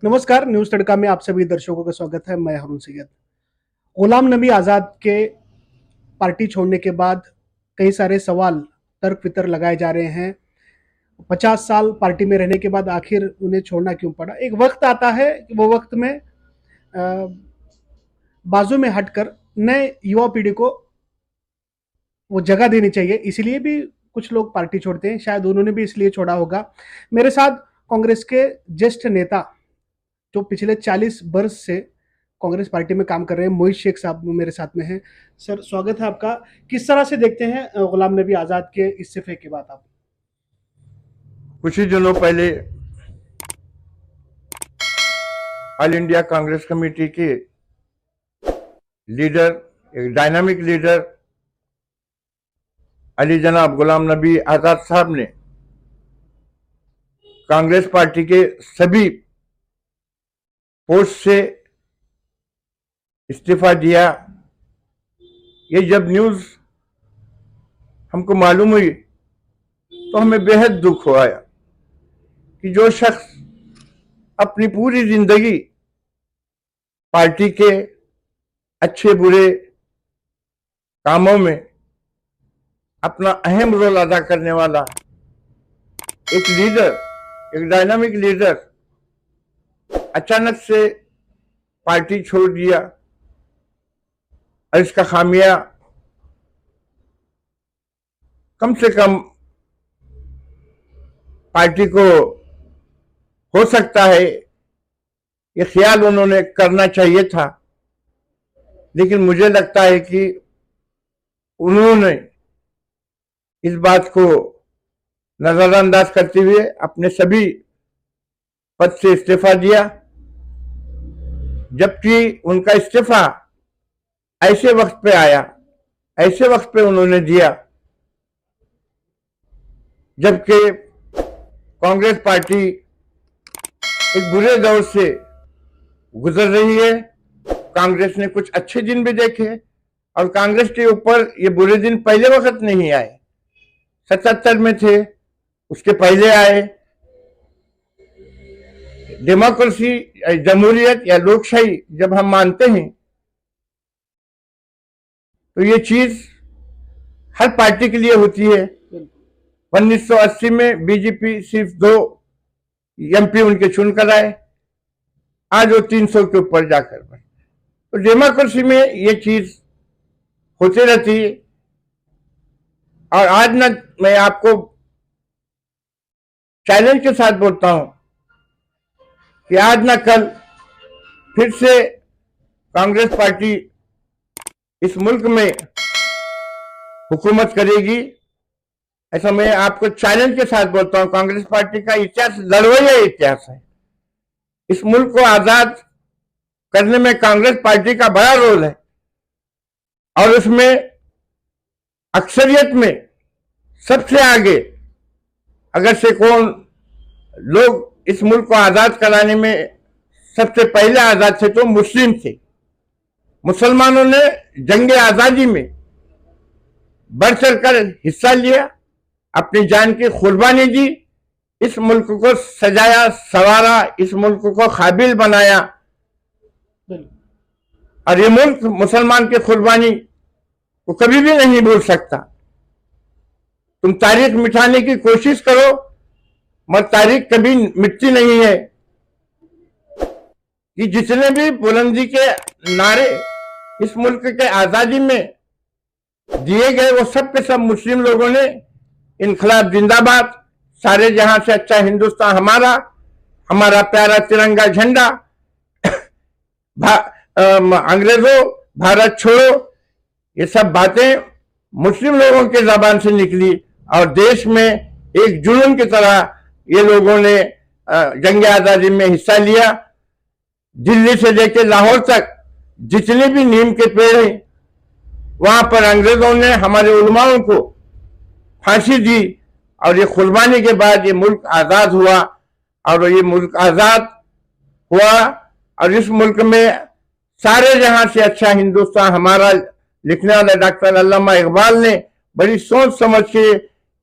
नमस्कार, न्यूज़ तड़का में आप सभी दर्शकों का स्वागत है। मैं हारून सैयद। गुलाम नबी आज़ाद के पार्टी छोड़ने के बाद कई सारे सवाल तर्क-वितर्क लगाए जा रहे हैं। 50 साल पार्टी में रहने के बाद आखिर उन्हें छोड़ना क्यों पड़ा? एक वक़्त आता है कि वो वक़्त में बाजू में हटकर नए युवा पीढ़ी को वो जगह देनी चाहिए, इसीलिए भी कुछ लोग पार्टी छोड़ते हैं। शायद उन्होंने भी इसलिए छोड़ा होगा। मेरे साथ कांग्रेस के ज्येष्ठ नेता जो पिछले 40 वर्ष से कांग्रेस पार्टी में काम कर रहे हैं, मोहित शेख साहब मेरे साथ में हैं। सर, स्वागत है आपका। किस तरह से देखते हैं गुलाम नबी आज़ाद के इस्तीफे के बाद आप? कुछ ही दिनों पहले ऑल इंडिया कांग्रेस कमेटी के लीडर, एक डायनामिक लीडर अली जनाब गुलाम नबी आज़ाद साहब ने कांग्रेस पार्टी के सभी पोस्ट से इस्तीफा दिया। ये जब न्यूज़ हमको मालूम हुई तो हमें बेहद दुख हुआ कि जो शख्स अपनी पूरी जिंदगी पार्टी के अच्छे बुरे कामों में अपना अहम रोल अदा करने वाला एक लीडर, एक डायनामिक लीडर अचानक से पार्टी छोड़ दिया और इसका खामिया कम से कम पार्टी को हो सकता है ये ख्याल उन्होंने करना चाहिए था, लेकिन मुझे लगता है कि उन्होंने इस बात को नजरअंदाज करते हुए अपने सभी पद से इस्तीफा दिया। जबकि उनका इस्तीफा ऐसे वक्त पे आया, ऐसे वक्त पे उन्होंने दिया जबकि कांग्रेस पार्टी एक बुरे दौर से गुजर रही है। कांग्रेस ने कुछ अच्छे दिन भी देखे और कांग्रेस के ऊपर ये बुरे दिन पहले वक्त नहीं आए। 77 में थे, उसके पहले आए। डेमोक्रेसी, जमहूरियत या लोकशाही जब हम मानते हैं तो ये चीज हर पार्टी के लिए होती है। 1980 में बीजेपी सिर्फ 2 एमपी उनके चुनकर आए, आज वो 300 के ऊपर जाकर बने। तो डेमोक्रेसी में ये चीज होती रहती है। और आज ना मैं आपको चैलेंज के साथ बोलता हूं कि आज ना कल फिर से कांग्रेस पार्टी इस मुल्क में हुकूमत करेगी, ऐसा मैं आपको चैलेंज के साथ बोलता हूं। कांग्रेस पार्टी का इतिहास लड़वैया इतिहास है। इस मुल्क को आजाद करने में कांग्रेस पार्टी का बड़ा रोल है और उसमें अक्सरियत में सबसे आगे अगर से कौन लोग इस मुल्क को आजाद कराने में सबसे पहले आजाद थे तो मुस्लिम थे। मुसलमानों ने जंग आजादी में बढ़ चढ़कर हिस्सा लिया, अपनी जान की कुर्बानी दी, इस मुल्क को सजाया संवारा, इस मुल्क को काबिल बनाया। और ये मुल्क मुसलमान की कुर्बानी को कभी भी नहीं भूल सकता। तुम तारीख मिटाने की कोशिश करो मगर तारीख कभी मिटती नहीं है। कि जितने भी बुलंदी के नारे इस मुल्क के आजादी में दिए गए वो सब के सब मुस्लिम लोगों ने इनकलाब जिंदाबाद, सारे जहां से अच्छा हिंदुस्तान हमारा, हमारा प्यारा तिरंगा झंडा, अंग्रेजों भारत छोड़ो, ये सब बातें मुस्लिम लोगों के जबान से निकली और देश में एक जुनून की तरह ये लोगों ने जंग आजादी में हिस्सा लिया। दिल्ली से लेकर लाहौर तक जितने भी नीम के पेड़ हैं वहां पर अंग्रेजों ने हमारे उलमाओं को फांसी दी और ये कुर्बानी के बाद ये मुल्क आजाद हुआ। और ये मुल्क आजाद हुआ और इस मुल्क में सारे जहां से अच्छा हिंदुस्तान हमारा लिखने वाले डॉक्टर अल्लामा इकबाल ने बड़ी सोच समझ के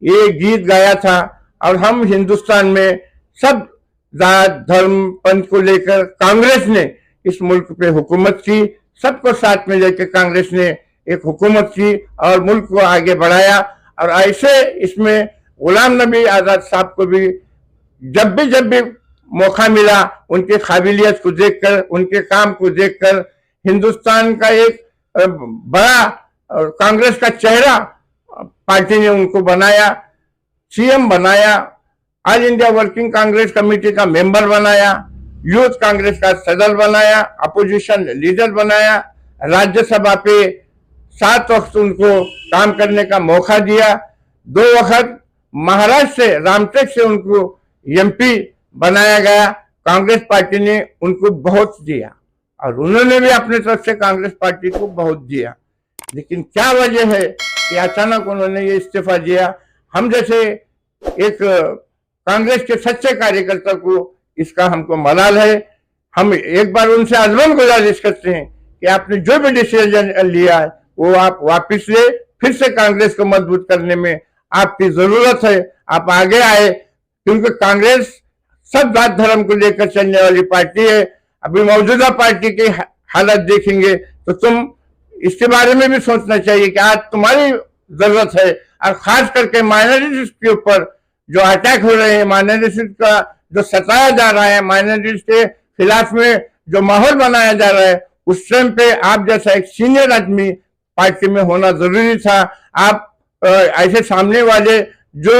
ये गीत गाया था। और हम हिंदुस्तान में सब जात धर्म पंथ को लेकर कांग्रेस ने इस मुल्क पे हुकूमत की, सबको साथ में लेकर कांग्रेस ने एक हुकूमत की और मुल्क को आगे बढ़ाया। और ऐसे इसमें गुलाम नबी आजाद साहब को भी जब भी मौका मिला, उनकी काबिलियत को देखकर, उनके काम को देखकर हिंदुस्तान का एक बड़ा कांग्रेस का चेहरा पार्टी ने उनको बनाया, सीएम बनाया, all India working Congress committee का मेंबर बनाया, यूथ कांग्रेस का सदर बनाया, अपोजिशन लीडर बनाया, राज्यसभा पे 7 वक्त उनको काम करने का मौका दिया। 2 वक्त महाराष्ट्र से रामटेक से उनको एमपी बनाया गया। कांग्रेस पार्टी ने उनको बहुत दिया और उन्होंने भी अपने तरफ से कांग्रेस पार्टी को बहुत दिया। लेकिन क्या वजह है कि अचानक उन्होंने ये इस्तीफा दिया? हम जैसे एक कांग्रेस के सच्चे कार्यकर्ता को इसका हमको मलाल है। हम एक बार उनसे आजमन गुजारिश करते हैं कि आपने जो भी डिसीजन लिया है वो आप वापिस ले, फिर से कांग्रेस को मजबूत करने में आपकी जरूरत है, आप आगे आए, क्योंकि कांग्रेस सब जात धर्म को लेकर चलने वाली पार्टी है। अभी मौजूदा पार्टी की हालत देखेंगे तो तुम इसके बारे में भी सोचना चाहिए कि आज तुम्हारी जरूरत है, और खास करके माइनॉरिटीज के ऊपर जो अटैक हो रहे हैं, माइनॉरिटीज का जो सताया जा रहा है, माइनॉरिटीज के खिलाफ में जो माहौल बनाया जा रहा है, उस टाइम पे आप जैसा एक सीनियर आदमी पार्टी में होना जरूरी था। आप ऐसे सामने वाले जो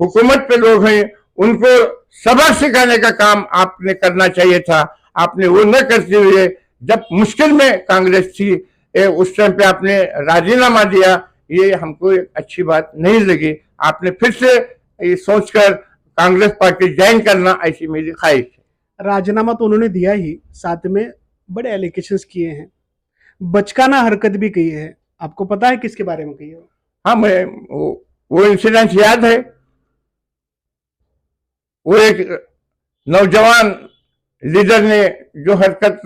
हुकूमत पे लोग हैं उनको सबक सिखाने का काम आपने करना चाहिए था। आपने वो न करते हुए, जब मुश्किल में कांग्रेस थी उस टाइम पे आपने राजीनामा दिया, ये हमको अच्छी बात नहीं लगी। आपने फिर से ये सोचकर कांग्रेस पार्टी ज्वाइन करना, ऐसी मेरी ख्वाहिश है। राजीनामा तो उन्होंने दिया ही, साथ में बड़े एलिगेशंस किए हैं, बचकाना हरकत भी की है। आपको पता है किसके बारे में कही है? हाँ, मैं वो इंसिडेंट याद है। वो एक नौजवान लीडर ने जो हरकत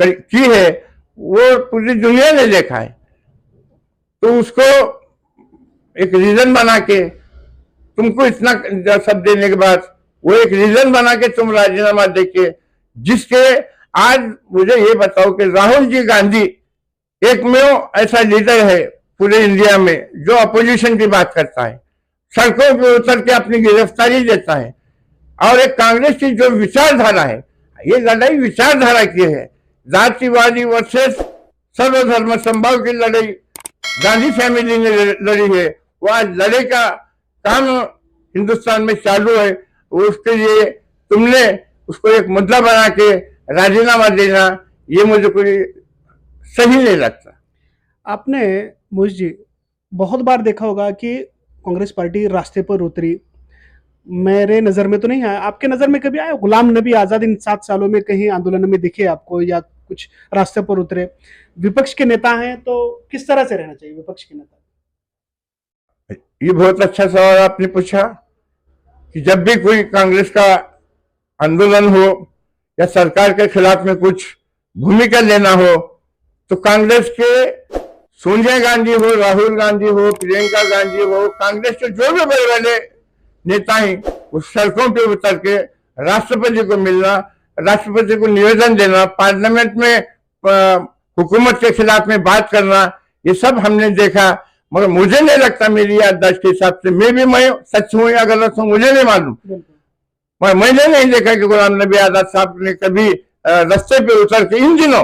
की है वो पूरी दुनिया ने देखा है, तो उसको एक रीजन बना के, तुमको इतना सब देने के बाद वो एक रीजन बना के तुम राजीनामा देके, जिसके आज मुझे ये बताओ कि राहुल जी गांधी एकमेव ऐसा लीडर है पूरे इंडिया में जो अपोजिशन की बात करता है, सड़कों पर उतर के अपनी गिरफ्तारी देता है। और एक कांग्रेस की जो विचारधारा है, ये लड़ाई विचारधारा की है, जातिवादी वर्सेस सर्वधर्म संभाव की लड़ाई गांधी फैमिली ने लड़ी है। वो आज लड़ाई का काम हिंदुस्तान में चालू है। उसके लिए तुमने उसको एक मुद्दा बना के राजीनामा देना, ये मुझे कोई सही नहीं लगता। आपने मुझ जी बहुत बार देखा होगा कि कांग्रेस पार्टी रास्ते पर उतरी, मेरे नजर में तो नहीं आया, आपके नजर में कभी आया गुलाम नबी आजाद इन 7 सालों में कहीं आंदोलन में दिखे आपको, या कुछ रास्ते पर उतरे? विपक्ष के नेता हैं तो किस तरह से रहना चाहिए विपक्ष के नेता? ये बहुत अच्छा सवाल आपने पूछा कि जब भी कोई कांग्रेस का आंदोलन हो या सरकार के खिलाफ में कुछ भूमिका लेना हो, तो कांग्रेस के सोनिया गांधी हो, राहुल गांधी हो, प्रियंका गांधी हो, कांग्रेस के जो भी बड़े बड़े नेता हैं, उस सड़कों पे उतर के राष्ट्रपति को मिलना, राष्ट्रपति को निवेदन देना, पार्लियामेंट में हुकूमत के खिलाफ में बात करना, ये सब हमने देखा। मगर मुझे नहीं लगता, मेरी याददाश्त के हिसाब से, मैं सच हूं या गलत हूं मुझे नहीं मालूम, मगर मैंने नहीं देखा कि गुलाम नबी आजाद साहब ने कभी रास्ते पे उतर के इन दिनों,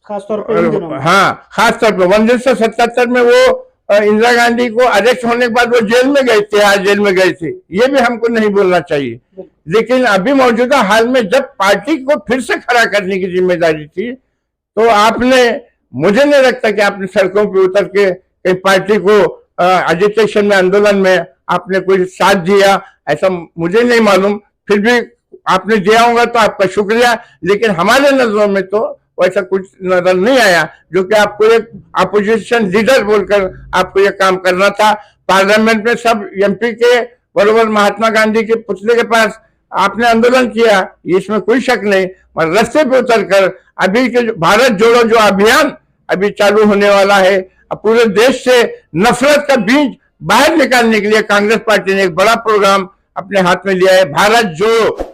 खासतौर पर हाँ, खासतौर पर 1977 में वो इंदिरा गांधी को अरेस्ट होने के बाद वो जेल में गए थे, आज जेल में गए थे, ये भी हमको नहीं बोलना चाहिए। लेकिन अभी मौजूदा हाल में जब पार्टी को फिर से खड़ा करने की जिम्मेदारी थी, तो आपने, मुझे नहीं लगता कि आपने सड़कों पर उतर के कई पार्टी को एजिटेशन में, आंदोलन में आपने कोई साथ दिया, ऐसा मुझे नहीं मालूम। फिर भी आपने दिया होगा तो आपका शुक्रिया, लेकिन हमारे नजरों में तो वैसा कुछ नजर नहीं आया, जो कि आपको एक अपोजिशन लीडर बोलकर आपको ये काम करना था। पार्लियामेंट में सब एमपी के बरोबर महात्मा गांधी के पुतले के पास आपने आंदोलन किया, इसमें कोई शक नहीं, मगर रास्ते पे उतरकर अभी के भारत जोड़ो जो अभियान अभी चालू होने वाला है, पूरे देश से नफरत का बीज बाहर निकालने के लिए कांग्रेस पार्टी ने एक बड़ा प्रोग्राम अपने हाथ में लिया है, भारत जोड़ो।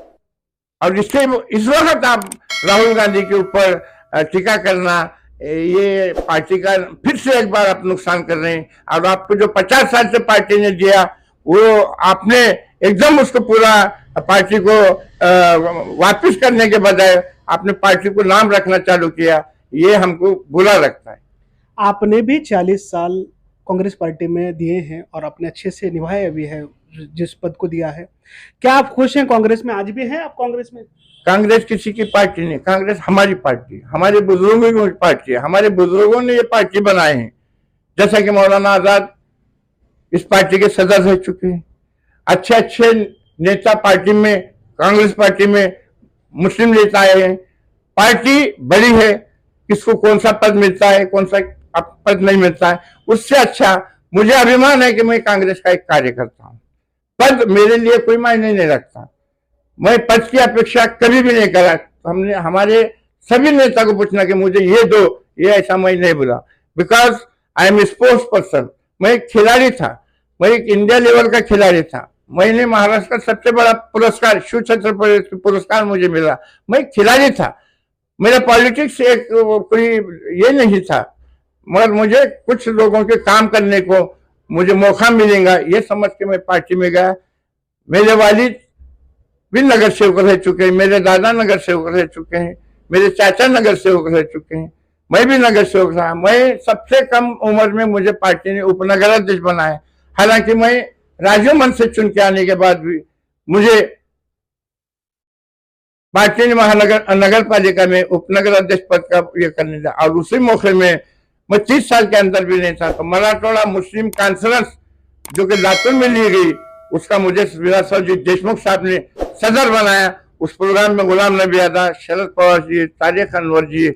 और इससे इस वक्त आप राहुल गांधी के ऊपर टीका करना, ये पार्टी का फिर से एक बार आप नुकसान कर रहे हैं। और आपको जो 50 साल से पार्टी ने दिया, वो आपने एकदम उसको पूरा पार्टी को वापस करने के बजाय आपने पार्टी को नाम रखना चालू किया, ये हमको बुरा लगता है। आपने भी 40 साल कांग्रेस पार्टी में दिए हैं और आपने अच्छे से निभाया भी है जिस पद को दिया है। क्या आप खुश हैं कांग्रेस में? आज भी हैं आप कांग्रेस में? कांग्रेस किसी की पार्टी नहीं, कांग्रेस हमारी पार्टी, हमारे बुजुर्गों की पार्टी है। हमारे बुजुर्गों ने ये पार्टी बनाए हैं, जैसा कि मौलाना आजाद इस पार्टी के सदस्य रह चुके हैं। अच्छे अच्छे नेता पार्टी में, कांग्रेस पार्टी में मुस्लिम नेता आए हैं। पार्टी बड़ी है, किसको कौन सा पद मिलता है, कौन सा पद नहीं मिलता है, उससे अच्छा मुझे अभिमान है कि मैं कांग्रेस का एक कार्यकर्ता हूं। पद मेरे लिए कोई मायने नहीं रखता, मैं पद की अपेक्षा कभी भी नहीं करा। हमने हमारे सभी नेता को पूछना कि मुझे ये दो, ये ऐसा मैं नहीं बोला, because I am sports person. मैं एक खिलाड़ी था, मैं एक इंडिया लेवल का खिलाड़ी था। मैंने महाराष्ट्र का सबसे बड़ा पुरस्कार शिव छत्रपति पुरस्कार मुझे मिला। मैं खिलाड़ी था, मेरा पॉलिटिक्स एक कोई ये नहीं था, मगर मुझे कुछ लोगों के काम करने को मुझे मौका मिलेगा ये समझ के मैं पार्टी में गया। मेरे वालिद भी नगर सेवक रह चुके हैं, मेरे दादा नगर सेवक रह चुके हैं, मेरे चाचा नगर सेवक रह चुके हैं, मैं भी नगर सेवक रहा। मैं सबसे कम उम्र में मुझे पार्टी ने उपनगराध्यक्ष बनाया। हालांकि मैं राजू मंच से चुन के आने के बाद भी मुझे पार्टी ने महानगर नगर पालिका में उपनगर अध्यक्ष पद का ये करने दिया। और उसी मौके में मैं 30 साल के अंदर भी नहीं था, तो मराठवाड़ा मुस्लिम कॉन्फ्रेंस जो कि लातूर में ली गई, उसका मुझे विलासराव देशमुख साहब ने सदर बनाया। उस प्रोग्राम में गुलाम नबी आजाद, शरद पवार जी, तारिक अनवर जी,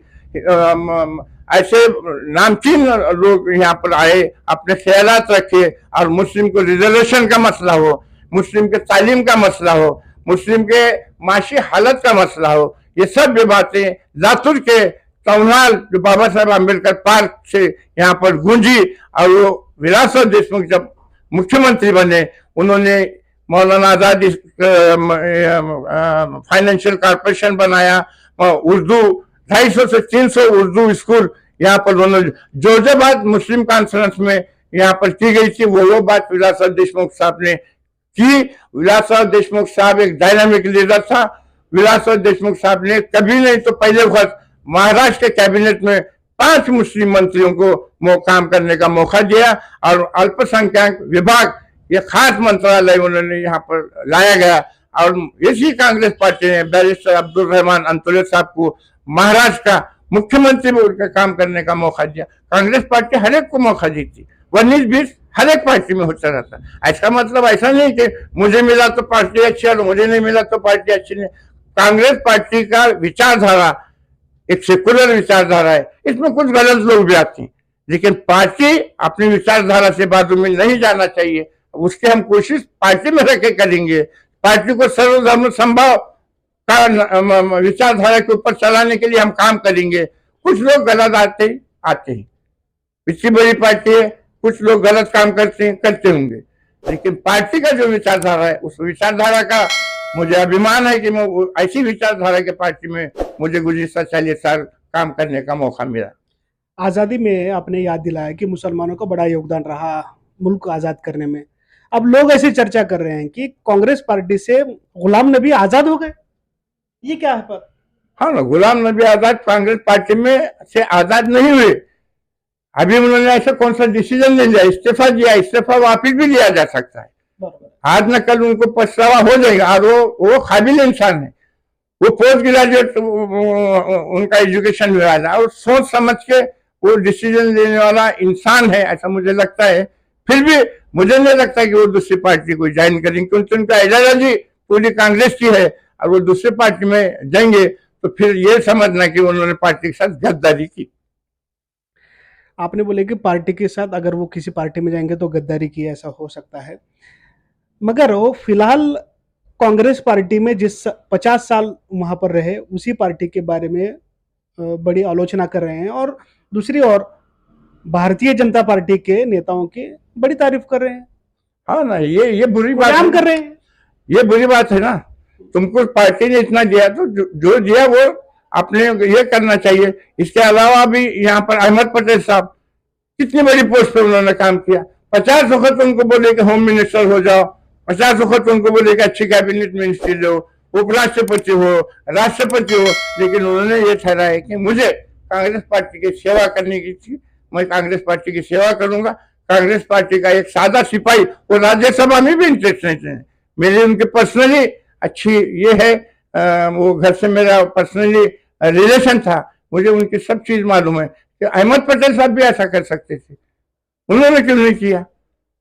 ऐसे नामचीन लोग यहाँ पर आए, अपने ख्यालात रखे। और मुस्लिम को रिजर्वेशन का मसला हो, मुस्लिम के तालीम का मसला हो, मुस्लिम के माशी हालत का मसला हो, ये सब बातें लातूर के टौनाल जो बाबा साहब अम्बेडकर पार्क से यहाँ पर गूंजी। और वो विलासराव देशमुख जब मुख्यमंत्री बने, उन्होंने मौलाना आजाद फाइनेंशियल कॉर्पोरेशन बनाया, उर्दू 250 से 300 उर्दू स्कूल यहाँ पर उन्होंने जोजाबाद मुस्लिम कॉन्फ्रेंस में यहाँ पर की गई थी। वो बात विलासराव देशमुख साहब ने की। विलासराव देशमुख साहब एक डायनामिक लीडर था। विलासराव देशमुख साहब ने कभी नहीं तो पहले वक्त महाराष्ट्र के कैबिनेट में 5 मुस्लिम मंत्रियों को काम करने का मौका दिया। और अल्पसंख्यक विभाग, ये खास मंत्रालय उन्होंने यहाँ पर लाया गया। और इसी कांग्रेस पार्टी ने बैरिस्टर अब्दुल रहमान अंतुले साहब को महाराष्ट्र का मुख्यमंत्री में उनका काम करने का मौका दिया। कांग्रेस पार्टी हर एक को मौका देती, 19-20 हर एक पार्टी में होता रहता। ऐसा मतलब ऐसा नहीं कि मुझे मिला तो पार्टी अच्छी और मुझे नहीं मिला तो पार्टी अच्छी नहीं। कांग्रेस पार्टी का विचारधारा एक सेकुलर विचारधारा है, इसमें कुछ गलत लोग भी आते हैं, लेकिन पार्टी अपनी विचारधारा से बाजू में नहीं जाना चाहिए। उसकी हम कोशिश पार्टी में रह के करेंगे। पार्टी को सर्वधर्म संभाव का विचारधारा के ऊपर चलाने के लिए हम काम करेंगे। कुछ लोग गलत आते हैं, इतनी बड़ी पार्टी है, कुछ लोग गलत काम करते होंगे, लेकिन पार्टी का जो विचारधारा है, उस विचारधारा का मुझे अभिमान है कि मैं ऐसी विचारधारा के पार्टी में मुझे गुज़िश्ता 40 साल काम करने का मौका मिला। आज़ादी में आपने याद दिलाया कि मुसलमानों का बड़ा योगदान रहा मुल्क आज़ाद करने में। अब लोग ऐसी चर्चा कर रहे हैं कि कांग्रेस पार्टी से गुलाम नबी आज़ाद हो गए, ये क्या है? पर हाँ ना, गुलाम नबी आज़ाद कांग्रेस पार्टी में से आज़ाद नहीं हुए। अभी उन्होंने ऐसा कौन सा डिसीजन नहीं लिया, इस्तीफा दिया, इस्तीफा वापिस भी लिया जा सकता है। आज न कल उनको पछतावा हो जाएगा। और वो काबिल इंसान है, वो पोस्ट ग्रेजुएट उनका एजुकेशन हुआ है और सोच समझ के वो डिसीजन लेने वाला इंसान है, ऐसा मुझे लगता है। फिर भी मुझे नहीं लगता कि वो दूसरी पार्टी को ज्वाइन करेंगे, क्योंकि उनका आइडियोलॉजी पूरी कांग्रेस की है। और वो दूसरी पार्टी में जाएंगे तो फिर ये समझना कि उन्होंने पार्टी के साथ गद्दारी की। आपने बोले कि पार्टी के साथ अगर वो किसी पार्टी में जाएंगे तो गद्दारी की, ऐसा हो सकता है। मगर वो फिलहाल कांग्रेस पार्टी में जिस 50 साल वहां पर रहे, उसी पार्टी के बारे में बड़ी आलोचना कर रहे हैं, और दूसरी ओर भारतीय जनता पार्टी के नेताओं की बड़ी तारीफ कर रहे हैं। हाँ ना, ये बुरी बात काम कर रहे हैं। ये बुरी बात है ना। तुमको पार्टी ने इतना दिया तो जो दिया वो अपने ये करना चाहिए। इसके अलावा भी यहाँ पर अहमद पटेल साहब कितनी बड़ी पोस्ट पे उन्होंने काम किया। 50 वक्त उनको बोले कि होम मिनिस्टर हो जाओ, 50 वक्त उनको बोले कि अच्छी कैबिनेट मिनिस्ट्री लो, उपराष्ट्रपति हो, राष्ट्रपति हो, लेकिन उन्होंने ये ठहराया कि मुझे कांग्रेस पार्टी की सेवा करने की थी, मैं कांग्रेस पार्टी की सेवा करूंगा। कांग्रेस पार्टी का एक सादा सिपाही, वो राज्यसभा में भी इंटरेस्ट नहीं है। मेरी उनके पर्सनली अच्छी ये है, वो घर से मेरा पर्सनली रिलेशन था, मुझे उनकी सब चीज मालूम है कि अहमद पटेल साहब भी ऐसा कर सकते थे, उन्होंने क्यों नहीं किया।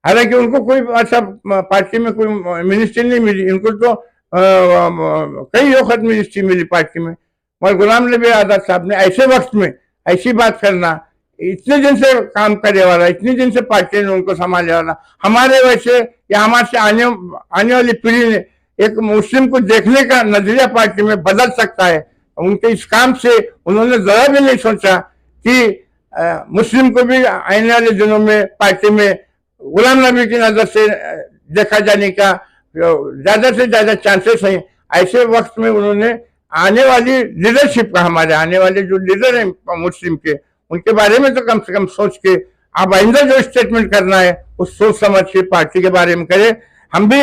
हालांकि उनको कोई अच्छा पार्टी में कोई मिनिस्ट्री नहीं मिली, उनको तो कई वक्त मिनिस्ट्री मिली पार्टी में, मगर गुलाम नबी आजाद साहब ने ऐसे वक्त में ऐसी बात करना, इतने दिन से काम करे वाला, इतने दिन से पार्टी ने उनको संभाले वाला, हमारे वैसे या हमारे से आने वाली पीढ़ी ने एक मुस्लिम को देखने का नजरिया पार्टी में बदल सकता है। उनके इस काम से उन्होंने जरा भी नहीं सोचा कि मुस्लिम को भी आने वाले दिनों में पार्टी में गुलाम नबी की नजर से देखा जाने का ज्यादा से ज्यादा चांसेस हैं। ऐसे वक्त में उन्होंने आने वाली लीडरशिप का, हमारे आने वाले जो लीडर हैं मुस्लिम के, उनके बारे में तो कम से कम सोच के अब आइंदा जो स्टेटमेंट करना है वो सोच समझ के पार्टी के बारे में करे। हम भी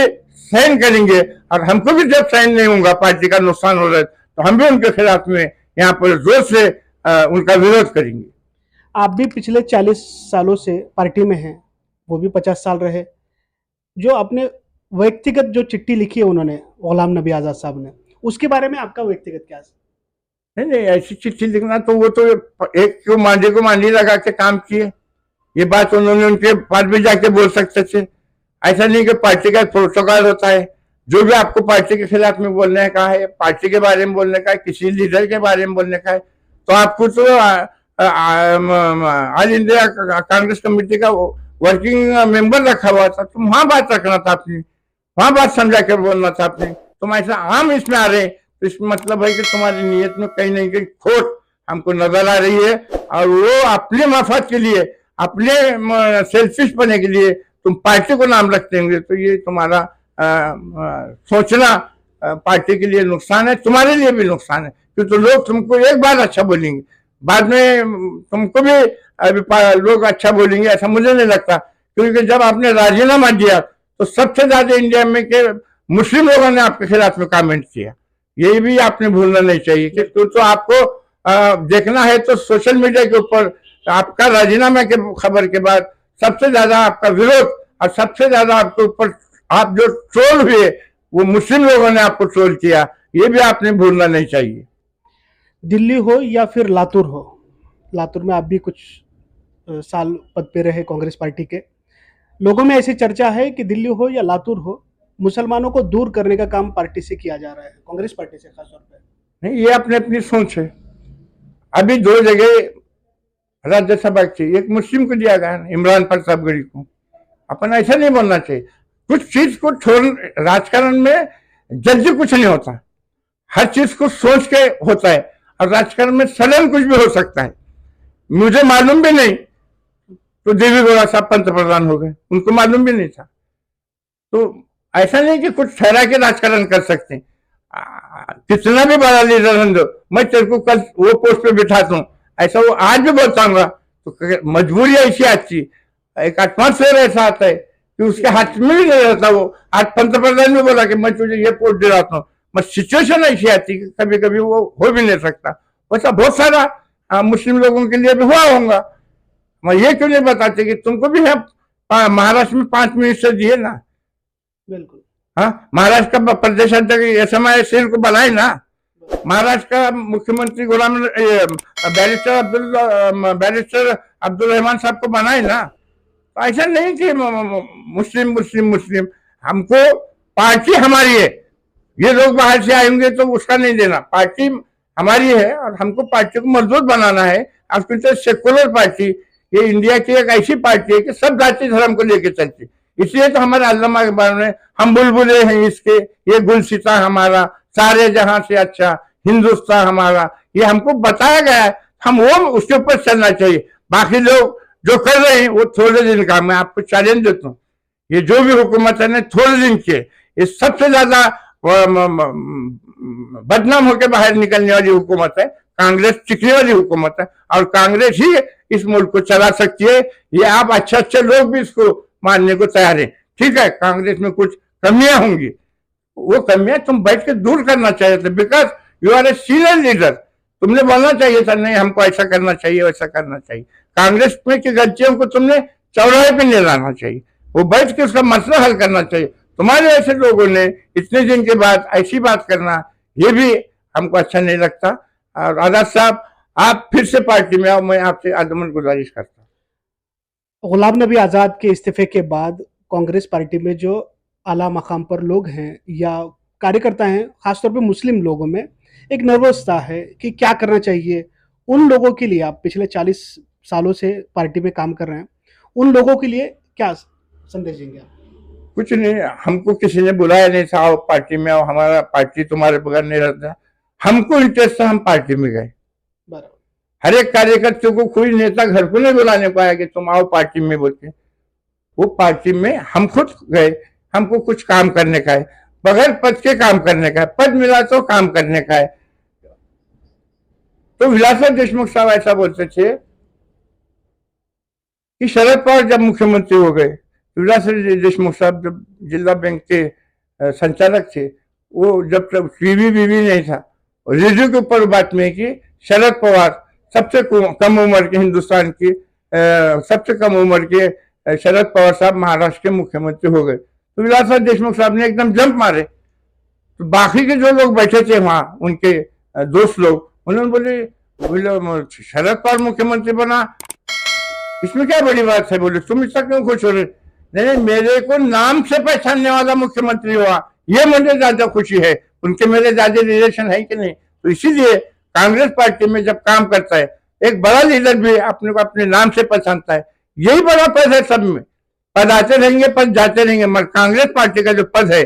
सहन करेंगे, और हमको भी जब सहन नहीं होगा, पार्टी का नुकसान हो रहा है, तो हम भी उनके खिलाफ में यहाँ पर जोर से उनका विरोध करेंगे। आप भी पिछले 40 सालों से पार्टी में हैं, वो भी 50 साल रहे। जो अपने व्यक्तिगत जो चिट्ठी लिखी है उन्होंने, गुलाम नबी आजाद साहब ने, उसके बारे में आपका व्यक्तिगत क्या है? नहीं, ऐसी चिट्ठी लिखना तो वो तो एक को मांडी लगा के काम किए। ये बात उन्होंने उनके पास भी जाके बोल सकते थे। ऐसा नहीं कि पार्टी का प्रोटोकॉल होता है, जो भी आपको पार्टी के खिलाफ में बोलने का है, पार्टी के बारे में बोलने का है, किसी लीडर के बारे में बोलने का है, तो आपको तो ऑल इंडिया कांग्रेस कमेटी का वर्किंग मेंबर रखा हुआ था, तुम वहां बात रखना था अपनी, वहां बात समझा कर बोलना था अपने। तुम ऐसा आम इसमें आ रहे, तो इसका मतलब है कि तुम्हारी नीयत में कहीं ना कहीं खोट हमको नजर आ रही है, और वो अपने मफद के लिए, अपने सेल्फिश बनने के लिए तुम पार्टी को नाम रखते होंगे, तो ये तुम्हारा सोचना पार्टी के लिए नुकसान है, तुम्हारे लिए भी नुकसान है। क्योंकि तो लोग तुमको एक बार अच्छा बोलेंगे, बाद में तुमको भी लोग अच्छा बोलेंगे, ऐसा मुझे नहीं लगता। क्योंकि जब आपने राजीनामा दिया तो सबसे ज्यादा इंडिया में के मुस्लिम लोगों ने आपके खिलाफ में कमेंट किया, ये भी आपने भूलना नहीं चाहिए कि तो आपको देखना है तो सोशल मीडिया के ऊपर आपका राजीनामा के खबर के बाद सबसे ज्यादा आपका विरोध और सबसे ज्यादा आपके ऊपर आप जो ट्रोल हुए वो मुस्लिम लोगों ने आपको ट्रोल किया, ये भी आपने भूलना नहीं चाहिए। दिल्ली हो या फिर लातूर हो, लातूर में आप भी कुछ साल पद पे रहे कांग्रेस पार्टी के, लोगों में ऐसी चर्चा है कि दिल्ली हो या लातूर हो, मुसलमानों को दूर करने का काम पार्टी से किया जा रहा है, कांग्रेस पार्टी से खासतौर पर। नहीं, ये अपनी अपनी सोच है। अभी 2 जगह राज्यसभा की, एक मुस्लिम को दिया गया, इमरान प्रतापगढ़ी को। अपन ऐसा नहीं बोलना चाहिए, कुछ चीज को छोड़, राजकारण में जल्दी कुछ नहीं होता, हर चीज को सोच के होता है, और राजकारण में सडन कुछ भी हो सकता है। मुझे मालूम भी नहीं तो देवी गौड़ा साहब पंतप्रधान हो गए, उनको मालूम भी नहीं था। तो ऐसा नहीं कि कुछ ठहरा के राजकारण कर सकते, कितना भी बड़ा लीडर हम दो, मैं तेरे को कल वो पोस्ट पे बिठाता हूँ, ऐसा वो आज भी बोलता हूँ। तो मजबूरी ऐसी आती, एक एटमॉस्फेयर ऐसा आता है कि उसके हाथ में भी नहीं रहता। वो आज पंतप्रधान ने बोला कि मैं तुझे ये पोस्ट दिलाता हूँ, मैं सिचुएशन ऐसी आती कि कभी कभी वो हो भी नहीं सकता। वैसा बहुत सारा मुस्लिम लोगों के लिए भी हुआ होगा। मैं ये क्यों नहीं बताते कि तुमको भी है, महाराष्ट्र में 5 मिनिस्टर दिए ना। बिल्कुल। हाँ, महाराष्ट्र का प्रदेश अध्यक्ष SMA सेल को बनाए ना, महाराष्ट्र का मुख्यमंत्री बैरिस्टर अब्दुल रहमान साहब को बनाए ना। तो ऐसा नहीं कि मुस्लिम मुस्लिम मुस्लिम, हमको पार्टी हमारी है, ये लोग बाहर से आएंगे तो उसका नहीं देना, पार्टी हमारी है और हमको पार्टी को मजबूत बनाना है। अब क्योंकि सेकुलर पार्टी ये इंडिया की एक ऐसी पार्टी है कि सब जाति धर्म को लेकर चलती, इसलिए तो हमारे अल्लामा इकबाल ने हम बुलबुले हैं इसके, ये गुलसिता हमारा, सारे जहां से अच्छा हिंदुस्तान हमारा, ये हमको बताया गया है, हम वो उसके ऊपर चलना चाहिए। बाकी लोग जो कर रहे हैं वो थोड़े दिन का, मैं आपको चैलेंज देता हूँ, ये जो भी हुकूमत है ना थोड़े दिन के, ये सबसे ज्यादा बदनाम होकर बाहर निकलने वाली हुकूमत है, कांग्रेस टिकने वाली हुकूमत है, और कांग्रेस ही इस मुल्क को चला सकती है। ये आप अच्छे अच्छे लोग भी इसको मानने को तैयार है। ठीक है, कांग्रेस में कुछ कमियां होंगी, वो कमियां तुम बैठ के दूर करना चाहिए था, because you are a senior leader. तुमने बोलना चाहिए था नहीं हमको ऐसा करना चाहिए वैसा करना चाहिए। कांग्रेस में की गलतियों को तुमने चौराहे पे ले लाना चाहिए, वो बैठ के उसका मसला हल करना चाहिए। तुम्हारे ऐसे लोगों ने इतने दिन के बाद ऐसी बात करना, ये भी हमको अच्छा नहीं लगता। और आजाद साहब, आप फिर से पार्टी में आओ, मैं आपसे आदमन गुजारिश करता हूँ। गुलाम नबी आज़ाद के इस्तीफे के बाद कांग्रेस पार्टी में जो आला मकाम पर लोग हैं या कार्यकर्ता हैं, खासतौर पे मुस्लिम लोगों में एक नर्वसता है कि क्या करना चाहिए। उन लोगों के लिए, आप पिछले 40 सालों से पार्टी में काम कर रहे हैं, उन लोगों के लिए क्या संदेश देंगे आप? कुछ नहीं, हमको किसी ने बुलाया नहीं था, आओ पार्टी में आओ, हमारा पार्टी तुम्हारे बगैर नहीं रहता। हमको इंटरेस्ट था, हम पार्टी में गए। हर एक कार्यकर्ता को कोई नेता घर को नहीं बुलाने पाया कि तुम आओ पार्टी में बोल के। वो पार्टी में हम खुद गए, हमको कुछ काम करने का है, बगैर पद के काम करने का है, पद मिला तो काम करने का है। तो विलासराव देशमुख साहब ऐसा बोलते थे कि शरद पवार जब मुख्यमंत्री हो गए, विलासराव देशमुख साहब जब जिला बैंक के संचालक थे, वो जब तक टीवी बीवी नहीं था, रेडियो के ऊपर बात में कि शरद पवार सबसे कम उम्र के हिंदुस्तान की सबसे कम उम्र के शरद पवार साहब महाराष्ट्र के मुख्यमंत्री हो गए। तो विलासराव देशमुख साहब ने एकदम जंप मारे। तो बाकी के जो लोग बैठे थे वहां, उनके दोस्त लोग, उन्होंने बोले शरद पवार मुख्यमंत्री बना, इसमें क्या बड़ी बात है। बोले तुम इसका क्यों खुश हो रहे? नहीं, मेरे को नाम से पहचानने वाला मुख्यमंत्री हुआ, ये मुझे ज्यादा खुशी है। उनके मेरे ज्यादा रिलेशन है कि नहीं? तो इसीलिए कांग्रेस पार्टी में जब काम करता है एक बड़ा लीडर भी अपने को अपने नाम से पहचानता है। यही बड़ा पद है सब में। पद आते रहेंगे, पद जाते रहेंगे, मगर कांग्रेस पार्टी का जो पद है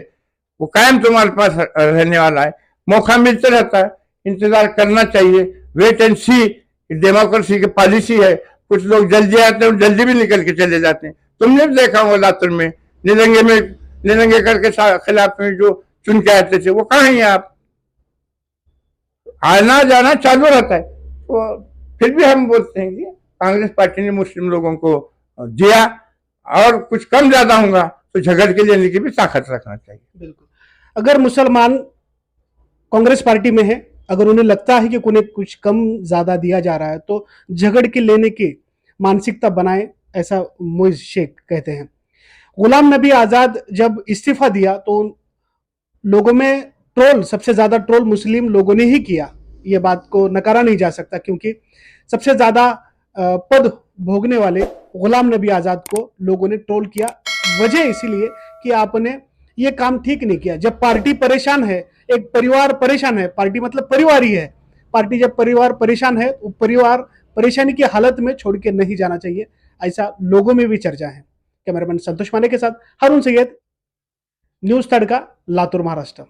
वो कायम तुम्हारे पास रहने वाला है। मौका मिलते रहता है, इंतजार करना चाहिए। वेट एंड सी डेमोक्रेसी की पॉलिसी है। कुछ लोग जल्दी आते हैं और जल्दी भी निकल के चले जाते हैं। तुमने भी देखा होगा लातूर में निरंगे करके खिलाफ में जो चुन के आते थे, वो कहाँ हैं आप? आना जाना चालू रहता है। तो फिर भी हम बोलते हैं कि कांग्रेस पार्टी ने मुस्लिम लोगों को दिया, और कुछ कम ज्यादा होगा तो झगड़ के लेने की भी ताकत रखना चाहिए। बिल्कुल। अगर मुसलमान कांग्रेस पार्टी में है, अगर उन्हें लगता है कि उन्हें कुछ कम ज्यादा दिया जा रहा है, तो झगड़ के लेने की मानसिकता बनाए, ऐसा मोइज शेख कहते हैं। गुलाम नबी आजाद जब इस्तीफा दिया तो लोगों में ट्रोल, सबसे ज्यादा ट्रोल मुस्लिम लोगों ने ही किया। ये बात को नकारा नहीं जा सकता, क्योंकि सबसे ज्यादा पद भोगने वाले गुलाम नबी आजाद को लोगों ने ट्रोल किया। वजह इसीलिए कि आपने ये काम ठीक नहीं किया। जब पार्टी परेशान है, एक परिवार परेशान है, पार्टी मतलब परिवार ही है, पार्टी जब परिवार परेशान है तो परिवार परेशानी की हालत में छोड़ के नहीं जाना चाहिए, ऐसा लोगों में भी चर्चा है। कैमरामैन संतोष माने के साथ हारून सैयद, न्यूज तड़का, लातूर, महाराष्ट्र।